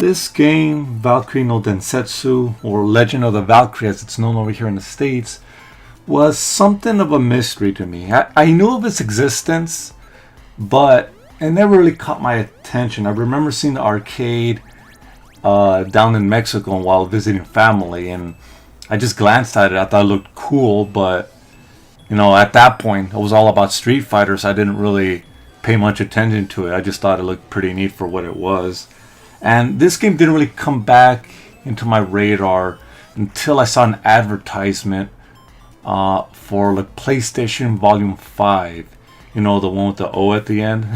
This game, Valkyrie no Densetsu, or Legend of the Valkyrie as it's known over here in the States, was something of a mystery to me. I knew of its existence, but it never really caught my attention. I remember seeing the arcade down in Mexico while visiting family, and I just glanced at it. I thought it looked cool, but at that point, it was all about Street Fighter, so I didn't really pay much attention to it. I just thought it looked pretty neat for what it was. And this game didn't really come back into my radar until I saw an advertisement for like PlayStation Volume 5. The one with the O at the end.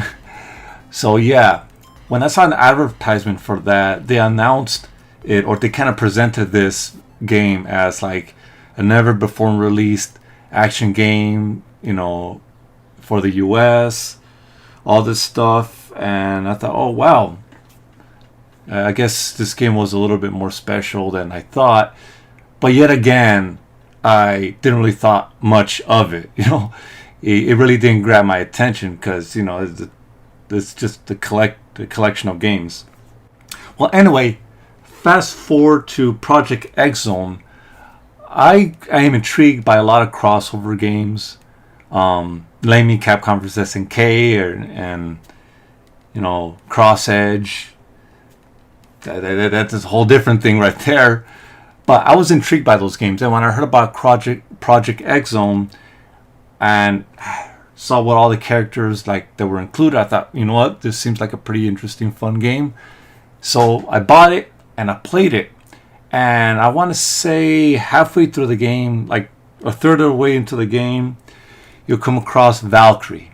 So yeah, when I saw an advertisement for that, they announced it, or they kind of presented this game as like a never before released action game, for the US, all this stuff. And I thought, oh wow, I guess this game was a little bit more special than I thought. But yet again, I didn't really thought much of it. It really didn't grab my attention because it's just a collection of games. Well, anyway, fast forward to Project X Zone. I am intrigued by a lot of crossover games. Lamey Capcom vs SNK and Cross Edge. That's a whole different thing right there. But I was intrigued by those games, and when I heard about Project X Zone and saw what all the characters that were included, I thought, you know what, this seems like a pretty interesting, fun game. So I bought it and I played it, and I want to say halfway through the game, like a third of the way into the game, you'll come across Valkyrie.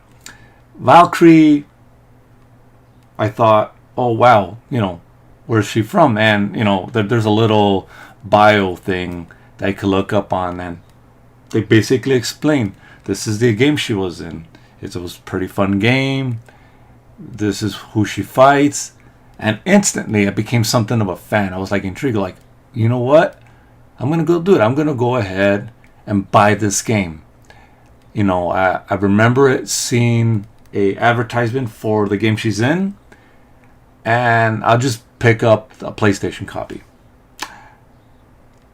Valkyrie, I thought, oh wow, where's she from? And there's a little bio thing that I could look up on, and they basically explain this is the game she was in. It was a pretty fun game. This is who she fights. And instantly I became something of a fan. I was intrigued, you know what? I'm going to go do it. I'm going to go ahead and buy this game. I remember seeing a advertisement for the game she's in, and I'll just pick up a PlayStation copy.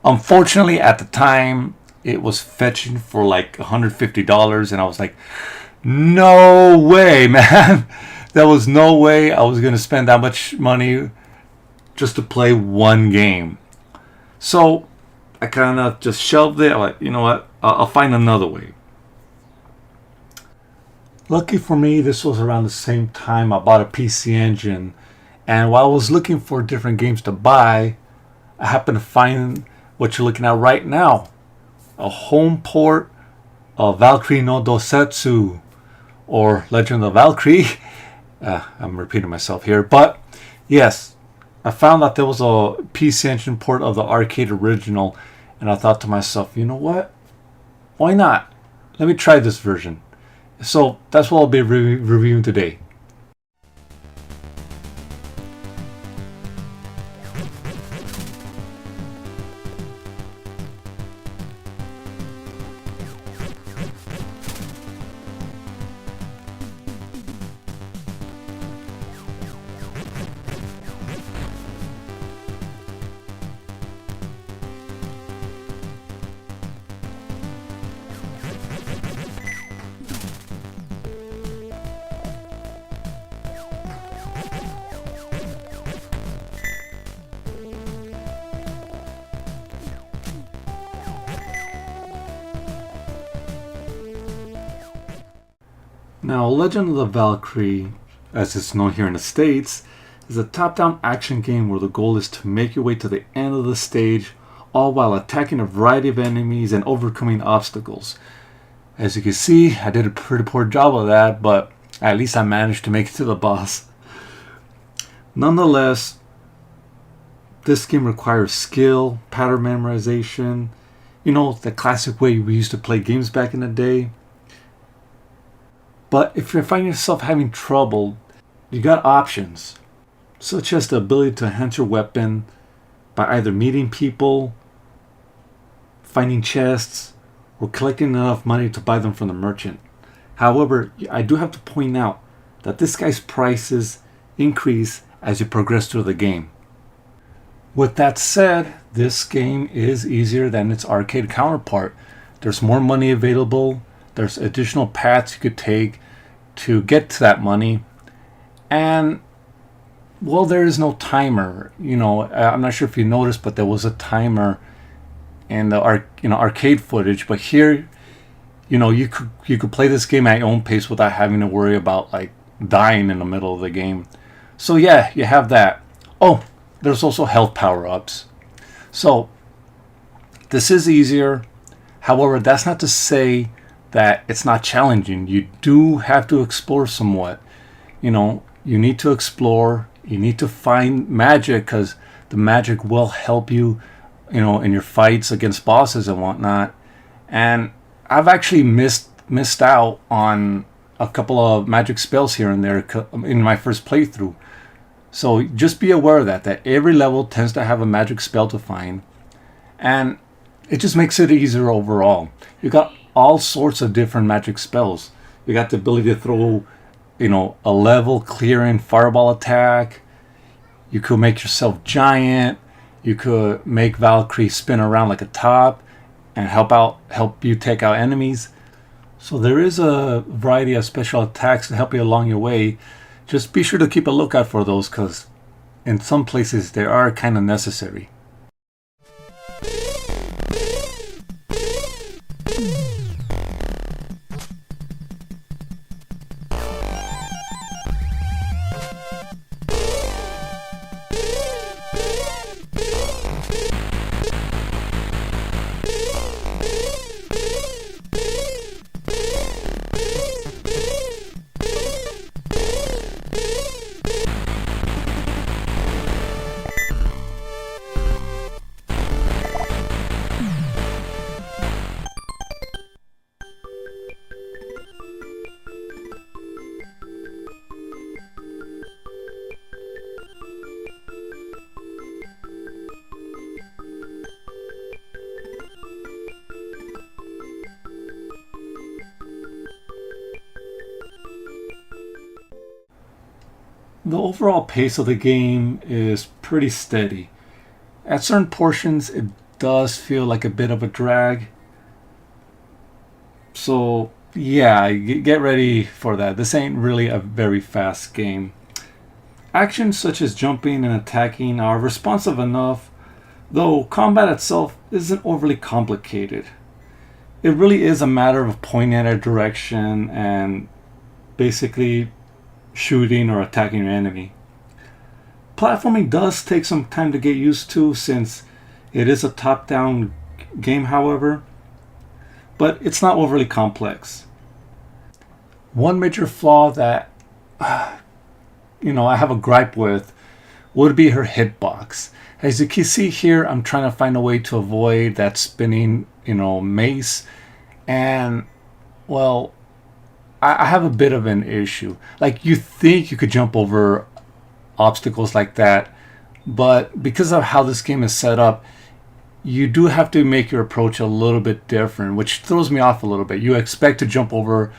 Unfortunately, at the time, it was fetching for $150, and I was like, no way, man. There was no way I was going to spend that much money just to play one game. So I kind of just shelved it. I'm like, you know what? I'll find another way. Lucky for me, this was around the same time I bought a PC Engine. And while I was looking for different games to buy, I happened to find what you're looking at right now. A home port of Valkyrie no Densetsu, or Legend of Valkyrie. I'm repeating myself here. But yes, I found that there was a PC Engine port of the arcade original. And I thought to myself, you know what? Why not? Let me try this version. So that's what I'll be reviewing today. Now, Legend of the Valkyrie, as it's known here in the States, is a top-down action game where the goal is to make your way to the end of the stage, all while attacking a variety of enemies and overcoming obstacles. As you can see, I did a pretty poor job of that, but at least I managed to make it to the boss. Nonetheless, this game requires skill, pattern memorization, the classic way we used to play games back in the day. But if you find yourself having trouble, you got options, such as the ability to enhance your weapon by either meeting people, finding chests, or collecting enough money to buy them from the merchant. However, I do have to point out that this guy's prices increase as you progress through the game. With that said, this game is easier than its arcade counterpart. There's more money available, there's additional paths you could take to get to that money, and well, there is no timer. I'm not sure if you noticed, but there was a timer in the arcade footage. But here, you could play this game at your own pace without having to worry about like dying in the middle of the game. So yeah, you have that. Oh, there's also health power-ups. So this is easier. However, that's not to say that it's not challenging. You do have to explore somewhat. You need to explore. You need to find magic, because the magic will help you, in your fights against bosses and whatnot. And I've actually missed out on a couple of magic spells here and there in my first playthrough. So just be aware of that every level tends to have a magic spell to find. And it just makes it easier overall. You got all sorts of different magic spells. You got the ability to throw a level clearing fireball attack. You could make yourself giant. You could make Valkyrie spin around like a top and help you take out enemies. So there is a variety of special attacks to help you along your way. Just be sure to keep a lookout for those, because in some places they are kind of necessary. The overall pace of the game is pretty steady. At certain portions, it does feel like a bit of a drag. So, yeah, get ready for that. This ain't really a very fast game. Actions such as jumping and attacking are responsive enough, though combat itself isn't overly complicated. It really is a matter of pointing at a direction and basically shooting or attacking your enemy. Platforming does take some time to get used to, since it is a top-down game, however, but it's not overly complex. One major flaw that I have a gripe with would be her hitbox. As you can see here, I'm trying to find a way to avoid that spinning, mace, and well, I have a bit of an issue. Like, you think you could jump over obstacles like that, but because of how this game is set up, you do have to make your approach a little bit different, which throws me off a little bit. You expect to jump over,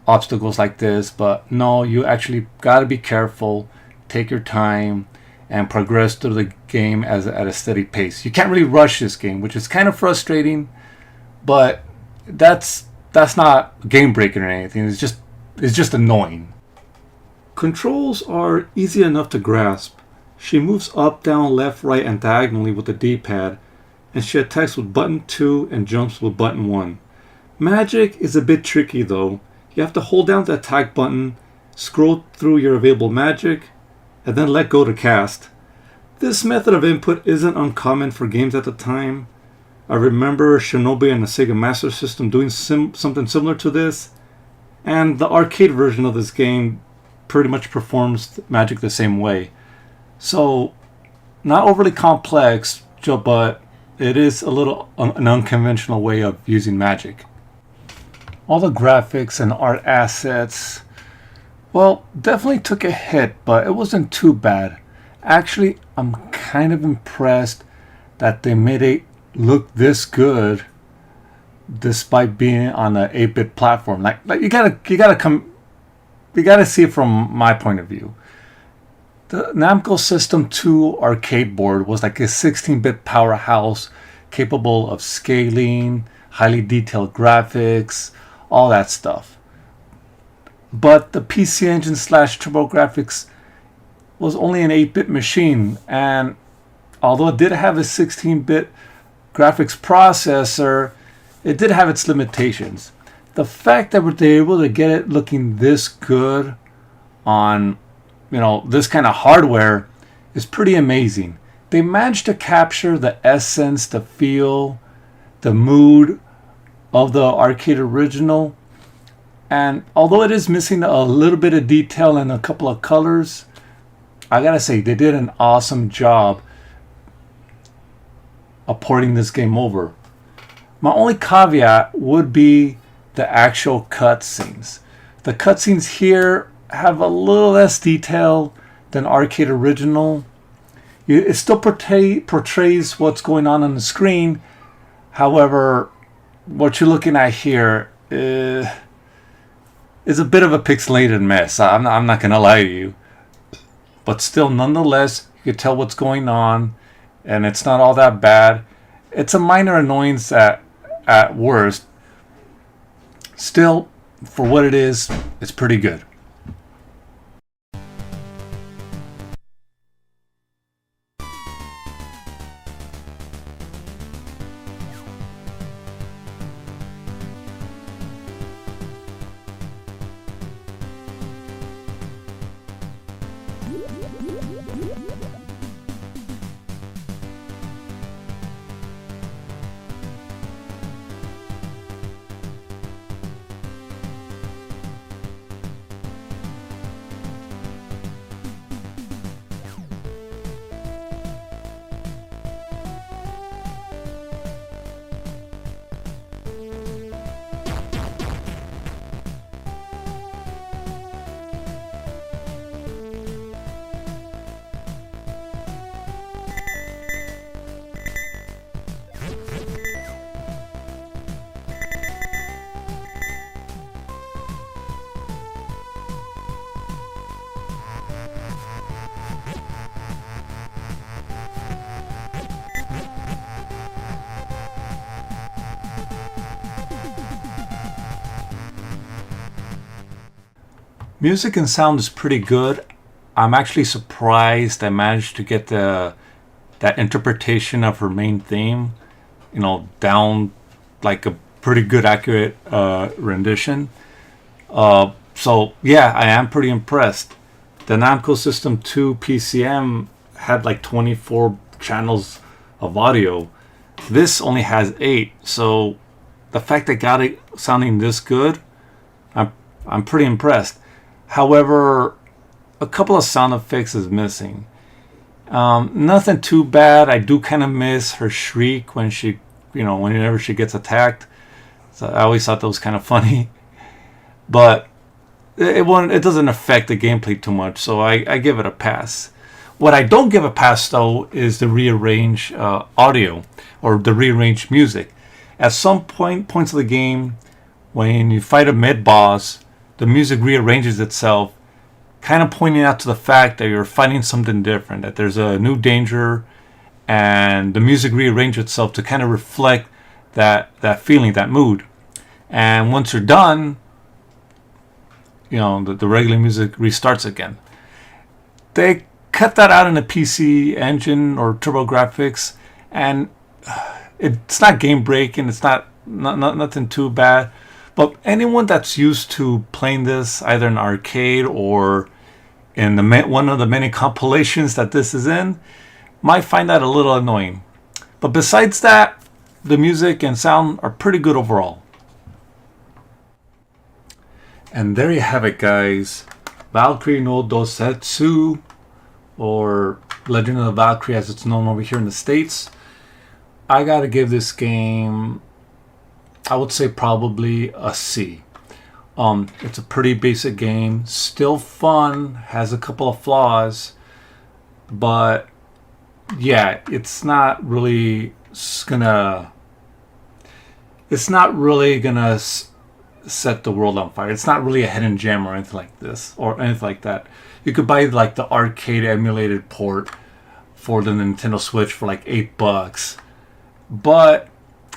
obstacles like this, but no, you actually got to be careful, take your time, and progress through the game at a steady pace. You can't really rush this game, which is kind of frustrating, but that's not game breaking or anything. It's just annoying. Controls are easy enough to grasp. She moves up, down, left, right, and diagonally with the D-pad, and she attacks with button 2 and jumps with button 1. Magic is a bit tricky though. You have to hold down the attack button, scroll through your available magic, and then let go to cast. This method of input isn't uncommon for games at the time. I remember Shinobi and the Sega Master System doing something similar to this, and the arcade version of this game pretty much performs magic the same way. So, not overly complex, but it is a little an unconventional way of using magic. All the graphics and art assets, well, definitely took a hit, but it wasn't too bad. Actually, I'm kind of impressed that they made it look this good despite being on an 8-bit platform. Like you gotta see it from my point of view. The Namco System 2 arcade board was like a 16-bit powerhouse capable of scaling, highly detailed graphics, all that stuff. But the PC Engine / TurboGrafx was only an 8-bit machine, and although it did have a 16-bit graphics processor, it did have its limitations. The fact that they were able to get it looking this good on, this kind of hardware is pretty amazing. They managed to capture the essence, the feel, the mood of the arcade original. And although it is missing a little bit of detail and a couple of colors, I gotta say, they did an awesome job of porting this game over. My only caveat would be the actual cutscenes. The cutscenes here have a little less detail than arcade original. It still portrays what's going on the screen. However, what you're looking at here is a bit of a pixelated mess. I'm not gonna lie to you. But still, nonetheless, you can tell what's going on, and it's not all that bad. It's a minor annoyance at worst. Still, for what it is, it's pretty good. Music and sound is pretty good. I'm actually surprised I managed to get that interpretation of her main theme, down like a pretty good, accurate rendition. So yeah, I am pretty impressed. The Namco System 2 PCM had like 24 channels of audio. This only has 8. So the fact that got it sounding this good, I'm pretty impressed. However, a couple of sound effects is missing. Nothing too bad. I do kind of miss her shriek when whenever she gets attacked. So I always thought that was kind of funny. But it doesn't affect the gameplay too much, so I give it a pass. What I don't give a pass, though, is the rearranged audio or the rearranged music. At some points of the game, when you fight a mid-boss, the music rearranges itself, kind of pointing out to the fact that you're fighting something different, that there's a new danger, and the music rearranges itself to kind of reflect that feeling, that mood. And once you're done, the regular music restarts again. They cut that out in the PC Engine or TurboGrafx, and it's not game breaking. It's not nothing too bad. But anyone that's used to playing this either in arcade or in one of the many compilations that this is in might find that a little annoying. But besides that, the music and sound are pretty good overall. And there you have it, guys. Valkyrie no Dosetsu, or Legend of the Valkyrie as it's known over here in the States. I gotta give this game, I would say, probably a C. It's a pretty basic game, still fun, has a couple of flaws, but yeah, it's not really gonna set the world on fire. It's not really a hidden gem or anything like this or anything like that. You could buy like the arcade emulated port for the Nintendo Switch for like $8. But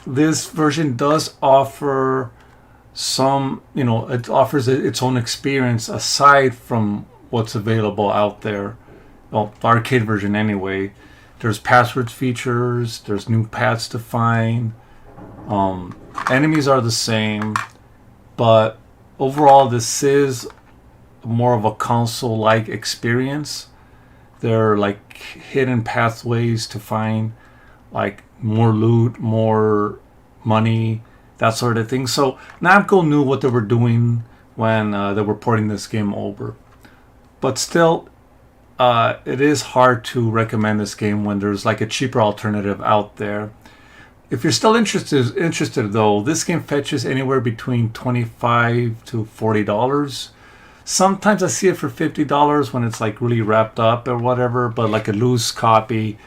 this version does offer some, it offers its own experience aside from what's available out there. Well, the arcade version anyway. There's passwords features, there's new paths to find. Enemies are the same, but overall this is more of a console-like experience. There are like hidden pathways to find like more loot, more money, that sort of thing. So Namco knew what they were doing when they were porting this game over. But still, it is hard to recommend this game when there's like a cheaper alternative out there. If you're still interested though, this game fetches anywhere between $25 to $40. Sometimes I see it for $50 when it's like really wrapped up or whatever, but like a loose copy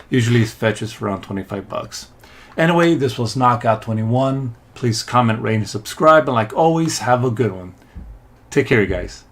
usually fetches for around $25. Anyway, this was Knockout 21. Please comment, rate, and subscribe, and like always, have a good one. Take care, you guys.